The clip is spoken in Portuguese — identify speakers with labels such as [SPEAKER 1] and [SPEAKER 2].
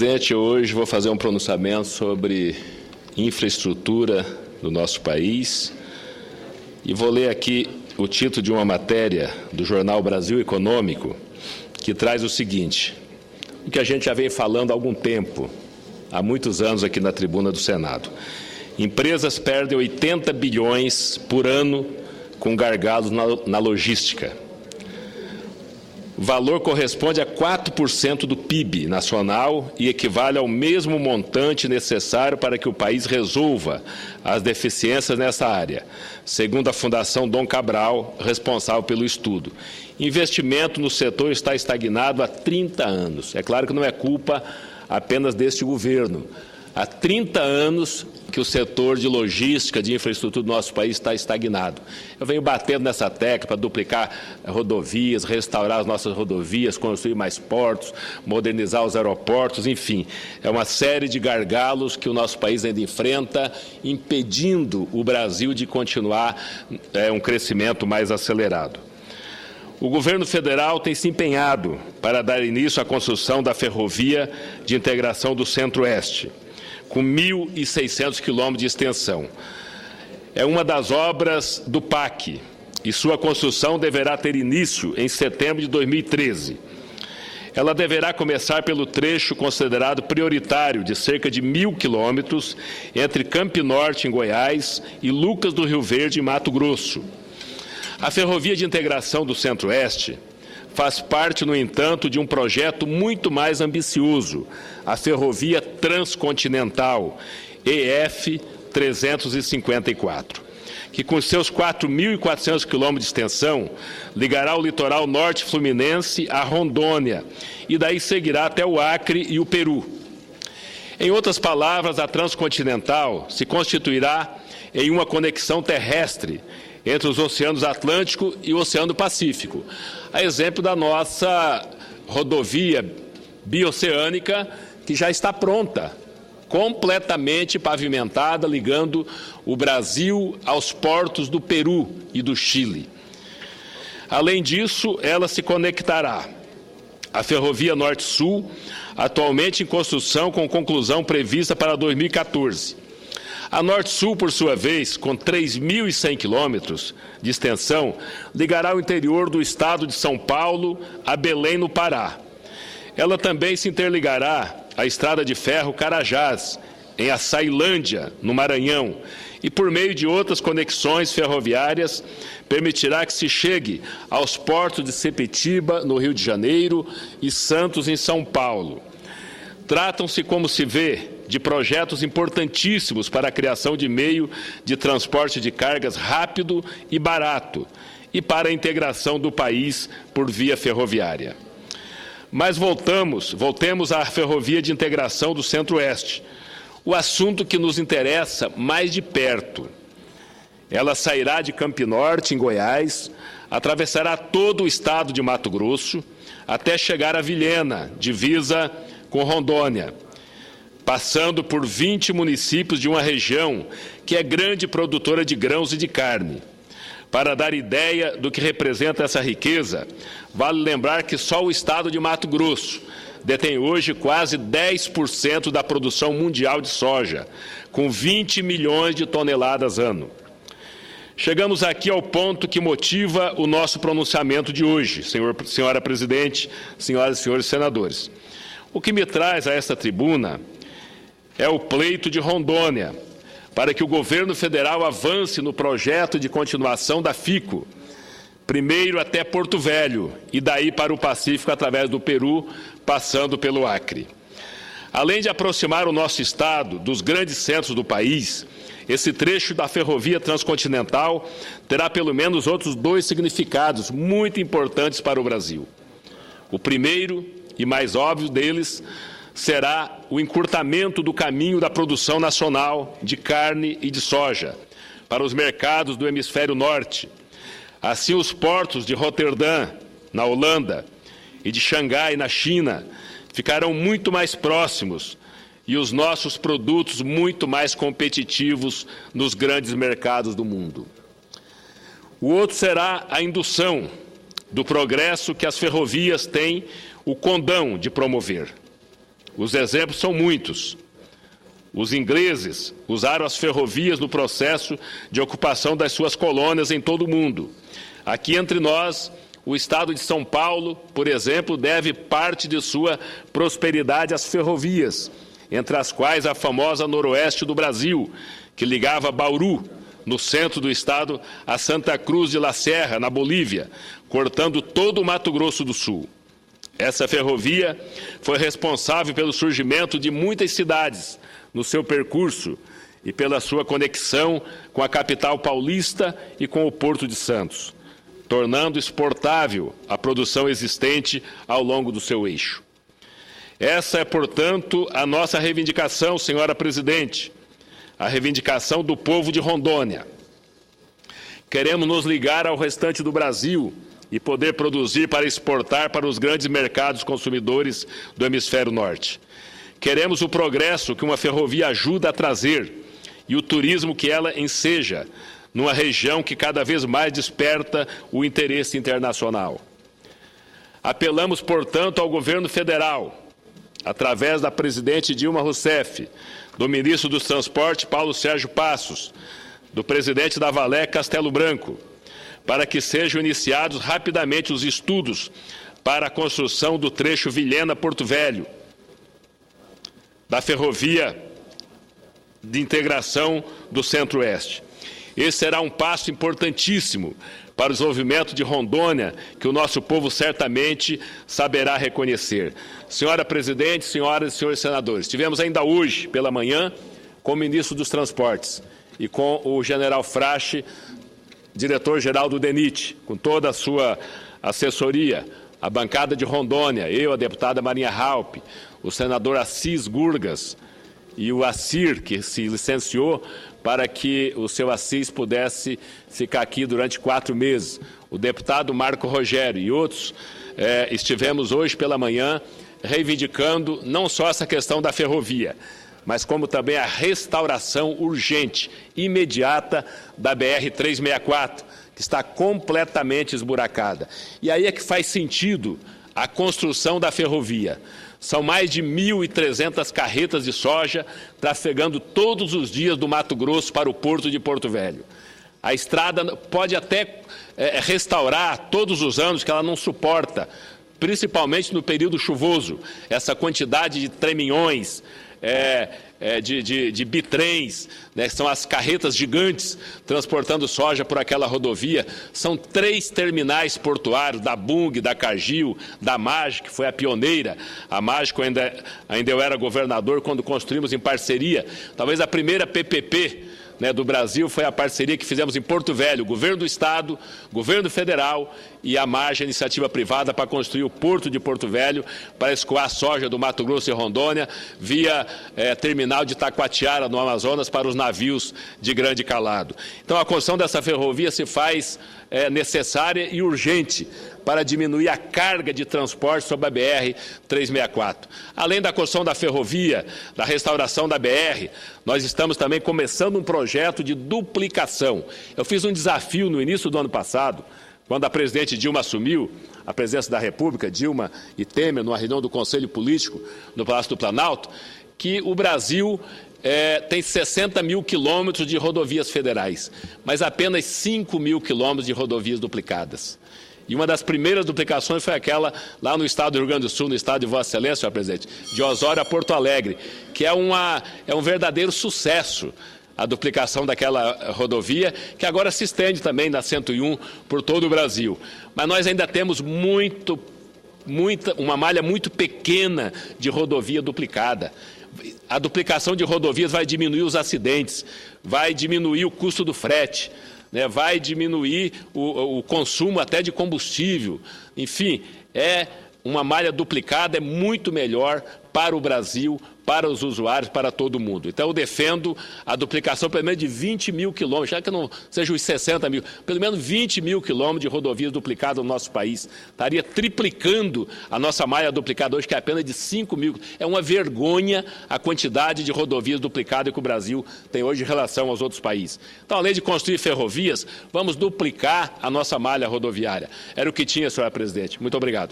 [SPEAKER 1] Presidente, hoje vou fazer um pronunciamento sobre infraestrutura do nosso país e vou ler aqui o título de uma matéria do jornal Brasil Econômico, que traz o seguinte: o que a gente já vem falando há algum tempo, há muitos anos aqui na tribuna do Senado. Empresas perdem 80 bilhões por ano com gargalos na logística. O valor corresponde a 4% do PIB nacional e equivale ao mesmo montante necessário para que o país resolva as deficiências nessa área, segundo a Fundação Dom Cabral, responsável pelo estudo. Investimento no setor está estagnado há 30 anos. É claro que não é culpa apenas deste governo. Há 30 anos que o setor de logística, de infraestrutura do nosso país está estagnado. Eu venho batendo nessa tecla para duplicar rodovias, restaurar as nossas rodovias, construir mais portos, modernizar os aeroportos, enfim. É uma série de gargalos que o nosso país ainda enfrenta, impedindo o Brasil de continuar um crescimento mais acelerado. O governo federal tem se empenhado para dar início à construção da ferrovia de integração do Centro-Oeste, com 1.600 quilômetros de extensão. É uma das obras do PAC e sua construção deverá ter início em setembro de 2013. Ela deverá começar pelo trecho considerado prioritário de cerca de 1.000 quilômetros entre Campo Norte, em Goiás, e Lucas do Rio Verde, em Mato Grosso. A ferrovia de integração do Centro-Oeste faz parte, no entanto, de um projeto muito mais ambicioso, a Ferrovia Transcontinental, EF 354, que com seus 4.400 quilômetros de extensão, ligará o litoral norte fluminense a Rondônia e daí seguirá até o Acre e o Peru. Em outras palavras, a Transcontinental se constituirá em uma conexão terrestre entre os oceanos Atlântico e o Oceano Pacífico, a exemplo da nossa rodovia bioceânica, que já está pronta, completamente pavimentada, ligando o Brasil aos portos do Peru e do Chile. Além disso, ela se conectará à Ferrovia Norte-Sul, atualmente em construção, com conclusão prevista para 2014. A Norte-Sul, por sua vez, com 3.100 quilômetros de extensão, ligará o interior do estado de São Paulo a Belém, no Pará. Ela também se interligará à estrada de ferro Carajás, em Açailândia, no Maranhão, e por meio de outras conexões ferroviárias, permitirá que se chegue aos portos de Sepetiba, no Rio de Janeiro, e Santos, em São Paulo. Tratam-se, como se vê, de projetos importantíssimos para a criação de meio de transporte de cargas rápido e barato e para a integração do país por via ferroviária. Mas voltemos à ferrovia de integração do Centro-Oeste, o assunto que nos interessa mais de perto. Ela sairá de Campo Norte, em Goiás, atravessará todo o estado de Mato Grosso, até chegar a Vilhena, divisa com Rondônia, passando por 20 municípios de uma região que é grande produtora de grãos e de carne. Para dar ideia do que representa essa riqueza, vale lembrar que só o estado de Mato Grosso detém hoje quase 10% da produção mundial de soja, com 20 milhões de toneladas ano. Chegamos aqui ao ponto que motiva o nosso pronunciamento de hoje, senhora presidente, senhoras e senhores senadores. O que me traz a esta tribuna é o pleito de Rondônia, para que o governo federal avance no projeto de continuação da FICO, primeiro até Porto Velho e daí para o Pacífico através do Peru, passando pelo Acre. Além de aproximar o nosso estado dos grandes centros do país, esse trecho da ferrovia transcontinental terá pelo menos outros dois significados muito importantes para o Brasil. O primeiro e mais óbvio deles será o encurtamento do caminho da produção nacional de carne e de soja para os mercados do hemisfério norte. Assim, os portos de Roterdã, na Holanda, e de Xangai, na China, ficarão muito mais próximos e os nossos produtos muito mais competitivos nos grandes mercados do mundo. O outro será a indução do progresso que as ferrovias têm o condão de promover. Os exemplos são muitos. Os ingleses usaram as ferrovias no processo de ocupação das suas colônias em todo o mundo. Aqui entre nós, o Estado de São Paulo, por exemplo, deve parte de sua prosperidade às ferrovias, entre as quais a famosa Noroeste do Brasil, que ligava Bauru, no centro do estado, a Santa Cruz de La Serra, na Bolívia, cortando todo o Mato Grosso do Sul. Essa ferrovia foi responsável pelo surgimento de muitas cidades no seu percurso e pela sua conexão com a capital paulista e com o Porto de Santos, tornando exportável a produção existente ao longo do seu eixo. Essa é, portanto, a nossa reivindicação, senhora presidente, a reivindicação do povo de Rondônia. Queremos nos ligar ao restante do Brasil e poder produzir para exportar para os grandes mercados consumidores do hemisfério norte. Queremos o progresso que uma ferrovia ajuda a trazer e o turismo que ela enseja numa região que cada vez mais desperta o interesse internacional. Apelamos, portanto, ao governo federal, através da presidente Dilma Rousseff, do ministro dos Transportes, Paulo Sérgio Passos, do presidente da Valec, Castelo Branco, para que sejam iniciados rapidamente os estudos para a construção do trecho Vilhena-Porto Velho, da ferrovia de integração do Centro-Oeste. Esse será um passo importantíssimo para o desenvolvimento de Rondônia, que o nosso povo certamente saberá reconhecer. Senhora presidente, senhoras e senhores senadores, tivemos ainda hoje, pela manhã, com o ministro dos Transportes e com o general Frache, diretor-geral do DENIT, com toda a sua assessoria, a bancada de Rondônia, eu, a deputada Marinha Raupp, o senador Assis Gurgas e o Assir, que se licenciou para que o seu Assis pudesse ficar aqui durante 4 meses. O deputado Marco Rogério e outros estivemos hoje pela manhã reivindicando não só essa questão da ferrovia, mas como também a restauração urgente, imediata, da BR-364, que está completamente esburacada. E aí é que faz sentido a construção da ferrovia. São mais de 1.300 carretas de soja trafegando todos os dias do Mato Grosso para o Porto de Porto Velho. A estrada pode até restaurar todos os anos, que ela não suporta, principalmente no período chuvoso, essa quantidade de treminhões, de bitrens, né, que são as carretas gigantes transportando soja por aquela rodovia. São 3 terminais portuários, da Bung, da Cargill, da MAGE, que foi a pioneira. A MAGE, ainda eu era governador, quando construímos em parceria, talvez a primeira PPP, do Brasil, foi a parceria que fizemos em Porto Velho, governo do Estado, governo federal e a MAGE, a iniciativa privada, para construir o Porto de Porto Velho, para escoar soja do Mato Grosso e Rondônia, via terminal de Taquatiara, no Amazonas, para os navios de grande calado. Então, a construção dessa ferrovia se faz necessária e urgente para diminuir a carga de transporte sobre a BR-364. Além da construção da ferrovia, da restauração da BR, nós estamos também começando um projeto de duplicação. Eu fiz um desafio no início do ano passado, quando a presidente Dilma assumiu a presidência da República, Dilma e Temer, numa reunião do Conselho Político no Palácio do Planalto, que o Brasil tem 60 mil quilômetros de rodovias federais, mas apenas 5 mil quilômetros de rodovias duplicadas. E uma das primeiras duplicações foi aquela lá no estado do Rio Grande do Sul, no estado de Vossa Excelência, senhor presidente, de Osório a Porto Alegre, que é um verdadeiro sucesso, a duplicação daquela rodovia, que agora se estende também na 101 por todo o Brasil. Mas nós ainda temos uma malha muito pequena de rodovia duplicada. A duplicação de rodovias vai diminuir os acidentes, vai diminuir o custo do frete, vai diminuir o consumo até de combustível. Enfim, uma malha duplicada é muito melhor para o Brasil, para os usuários, para todo mundo. Então, eu defendo a duplicação pelo menos de 20 mil quilômetros, já que não seja os 60 mil, pelo menos 20 mil quilômetros de rodovias duplicadas no nosso país. Estaria triplicando a nossa malha duplicada hoje, que é apenas de 5 mil. É uma vergonha a quantidade de rodovias duplicadas que o Brasil tem hoje em relação aos outros países. Então, além de construir ferrovias, vamos duplicar a nossa malha rodoviária. Era o que tinha, senhora presidente. Muito obrigado.